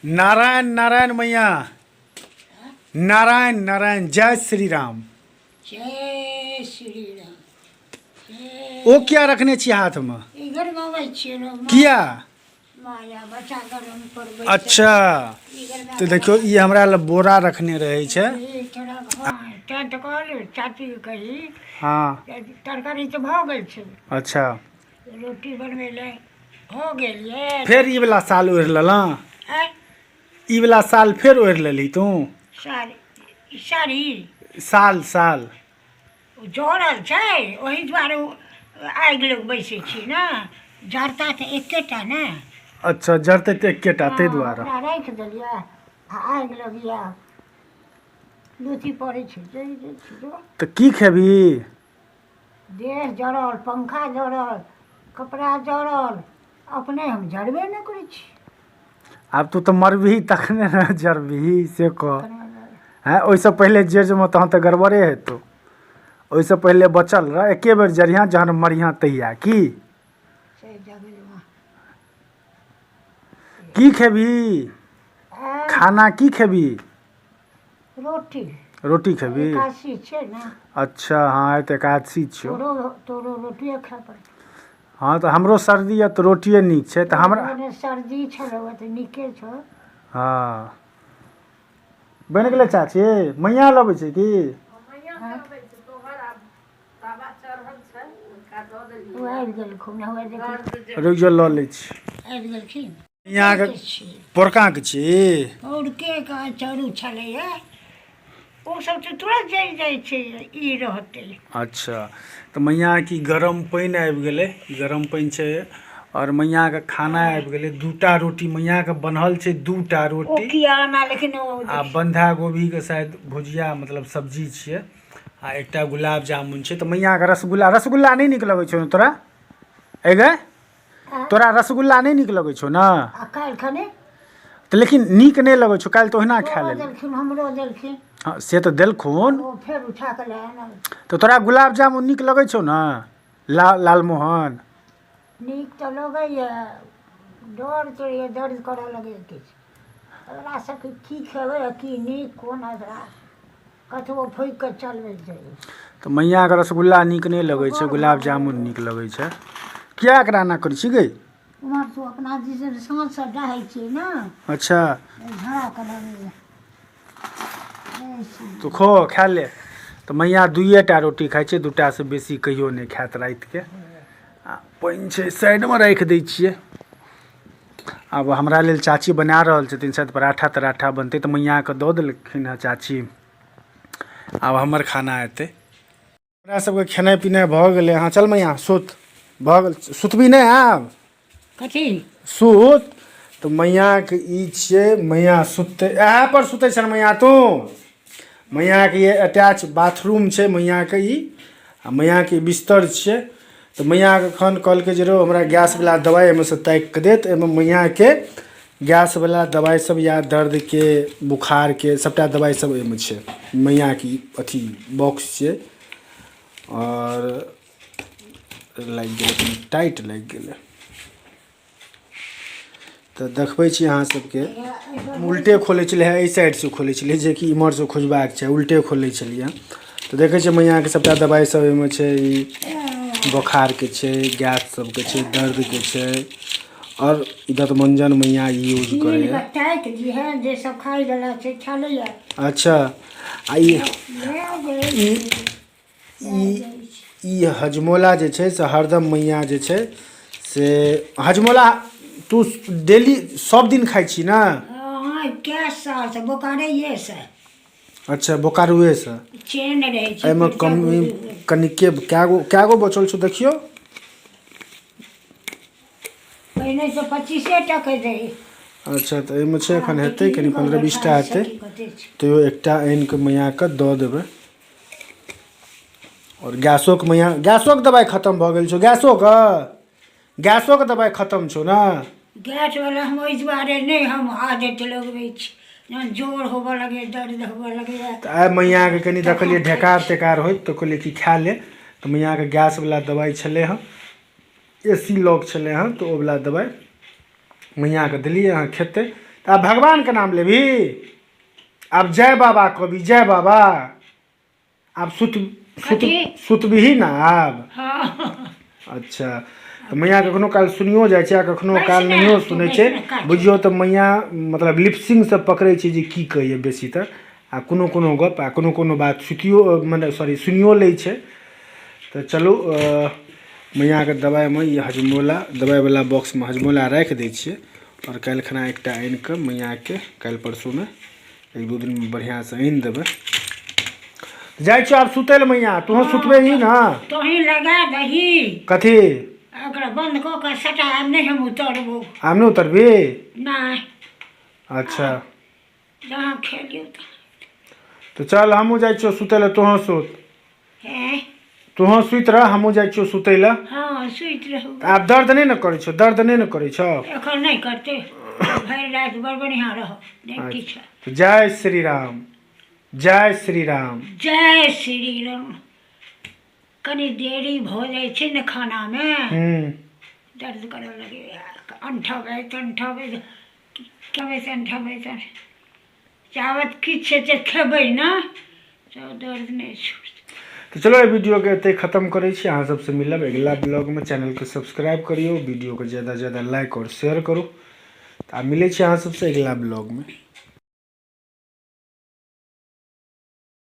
नारायण नारायण मैया, नारायण नारायण, जय श्री राम। जय श्री राम। वो क्या रखने छी हाथ में? इधर मंगै छियै रे, किया? माया बच्चा गरम करबै। अच्छा, तो देखियो ये हमरा ल बोरा रखने रहे छे। टेंट कहलियै चाची कही हाँ, तरकारी तो भऽ गेल छै, अच्छा, रोटी बनबै ले हो गेल ये। फिर ई वाला साल ओढ़ लला? आय ई वाला साल फिर ओढ़ लेली तू? साड़ी साड़ी साल साल जोड़ल छै, ओही दुआरे आगि लग बैसै छी ने। जरता तऽ एकेटा ने। अच्छा, जरते तो एकेटा ते द्वारा। ओकरा राखि देलियै आ आगि लगिया लूची पड़ै छै। तो की खेबी? देह जड़ल, पंखा जड़ल, कपड़ा जड़ल, अपने हम जरबे नहि करै छी। अब तू तो मरबी तखने न जरबी से कह। हैं ओइसे पहले जेज में तहन तो गड़बड़े हेतौ। ओइसे पहले बचल रह, एके बेर जरिया जहन मरिया तहिया की? से जगह की खेबी? खाना की खेबी? रोटी रोटी खेबी? एकादशी छै ने। अच्छा, हाँ तो एकादशी छो। तोरो रोटिए खाय पड़तै। हाँ तो हमरो सर्दी है तो रोटिए नीक छै। तो हमरा सर्दी छलो तऽ नीके छौ। हाँ, बन गेलै चाची? मैया लबै छै की? रुक जो ल लै छी। आबि गेलखिन यहाँ के पोरका के छी? और के का चरू छलैया, ओ सब तऽ तुरंत जल जाइ छै, ई रहतै। अच्छा, तो मैया की गरम पानी आबि गेलै, गरम पानी छै और मैया के खाना आबि गेलै। दूटा रोटी मैया के बनल छै, दूटा ओ रोटी किया ना, लेकिन आ बंधा गोभी के शायद भुजिया मतलब सब्जी छियै आ एकटा गुलाब जामुन छै। तो मैया के रसगुल्ला, रसगुल्ला नहीं निक लगै छौ तोरा? ए गए, तोरा रसगुल्ला नहीं निक लगै छौ ना? आ काल्हि खने तो लेकिन नीक नहीं लगै छौ, काल्हि तो ओहिना खा तोरो लेली। देलखिन, हमरो देलखिन, हाँ से तो देलखुन। ओ फेर उठा के ले आनल। तो तोरा गुलाब जामुन नीक लगै छौ ना? लालमोहन नीक तऽ लगैया, डर तऽ ये दर्द करऽ लगे किछु। ओकरा सबके की खेबै आ की नीक कोन अधरा कतबो फूकि कऽ चलबै छै। तो मैया के रसगुल्ला नीक नहीं लगै छै, गुलाब जामुन नीक लगै छै। क्या एकरा ना करै छी गे? उमहर तो अपना दिस साँझ से डहाइ छियै ने। अच्छा, झड़ा के लगैया। तो खो खा ले। तो मैया दुइये रोटी खाइ छै, दूटा से बेसी कहियो नहीं खायत रात के। आ पानि छै साइड में राखि दै छियै। अब हमरा लेल चाची बना रहल छथिन, शायद पराठा तराठा बनतै तो मैया के दऽ देलखिन है चाची। अब हमर खाना एतै। हमरा सबके खेनाइ पिनाइ भऽ गेलै। हाँ चल मैया सुत, भऽ गेल। सुतबी नहीं आब? कथी? सुत। तो मैया के ई छियै, मैया सुतते एहे पर सुतै छन मैया तू? मैया के ये अटैच बाथरूम छै मैया के ई, आ मैया के बिस्तर छियै। तो मैया के एखन कहलकै जे रो हमरा गैस वाला दवाई एहिमे से ताकि के दे। तो एहिमे मैया के गैस वाला दवाई सब या दर्द के बुखार के सबटा दवाई सब एहिमे छै। मैया की अथी बॉक्स छियै और लागि गेलै टाइट लागि गेलै। तो देखबै छी अहाँ सबके। उल्टे खोलै छलै, एहि साइड से खोलै छलै जेकि इम्हर से खोजबाक छै, उल्टे खोलै छलियै। तो देखै छियै मैया के सबटा दवाई सब एहिमे छै। ई बोखार के छै, गैस सबके छै, दर्द के छै और दतमंजन मैया यूज करे है। टाइट जी है जे सब खाइ वाला छै छलैया। अच्छा, आ ई हजमोला जे छै से हरदम मैया जे छै से हजमोला तू डेली सब दिन खाइ छी ना? हाँ, क्या साल से बोकारे से। अच्छा, बोकारुए से चेन रहे छै। एहिमे कमी कनिके क्या गो बचल छौ देखियो? पहिने से 25 टके रही। अच्छा, तो एहिमे छै एखन हेतै कनि 15-20 टा हेतै। तो एकटा आनि के मैया के दऽ देबै। और गैसो के मैया, गैसो के दवाई खत्म भऽ गेल छौ? गैसो के दवाई खत्म छौ ना? गैस वाला हम ओहि दुआरे नहीं हम आदत लगबै छी, जहन जोर होबऽ लगे, दर्द होबऽ लगे। तो आइ मैया के कनि देखलिए ढेकार तेकार होइत तो कहलिए कि खा ले। तो मैया के गैस वाला दवाई छलै हँ, एसी लॉक छलै हँ, तो ओ वाला दवाई मैया के देलिए हँ खेतै। अब भगवान का नाम लेभी। अब जय बाबा कभी जय बाबा। आप सुत भी ना आब। हाँ अच्छा तो मैया कखनो काल सुनियो जाइ छै आ कखनो काल नहियो सुनै छै। बुझियो तऽ मैया मतलब लिपसिंग से पकड़ै छै जे की कहिए बेसीतर आ कोनो गप आ कोनो बात सुतियो मने सॉरी सुनियो लै छै। तऽ चलू मैयाके दवाइमे ई हजमोला दवाइवला बॉक्समे हजमोला राखि दै छियै और काल्हि खना एकटा आनिकऽ मैयाके काल्हि परसूमे 1-2 दिनमे बढ़िआँसँ आनि देबै। जाइ छियो आब सुतै लए मैया तोहूँ सुतबे ही ना। तोही लगा दही कथी ओकरा बंद कऽ के सटा आब नहीं हम उतरबो। आब नहीं उतरबी। नहीं अच्छा जहाँ खेलियो तो चल हमहूँ जाइ छियो सुतै लए तोहूँ सुत। हैं तोहूँ सुति रह हमहूँ जाइ छियो सुतै लए। हाँ सुत रहू। आब दर्द नहीं न करै छौ दर्द नहीं न करै छौ। एखन नहीं करते भरि रात बड़ बढ़िया रहो नहीं किछ। तो जय श्री राम जय श्री राम। जय श्री राम। कनी देरी भ जाइ छै ने खाना में दर्द करऽ लगे अंठबैत चावत किछ जे खेबै ना तो दर्द नहीं छूटत। तो चलो ये वीडियो के एते खत्म करै छी। अहाँ सबसे मिलब अगला ब्लॉग में। चैनल के सब्सक्राइब करियो वीडियो को ज़्यादा से ज़्यादा लाइक और शेयर करो। तो मिले छी अहाँ सबसे अगला ब्लॉग में।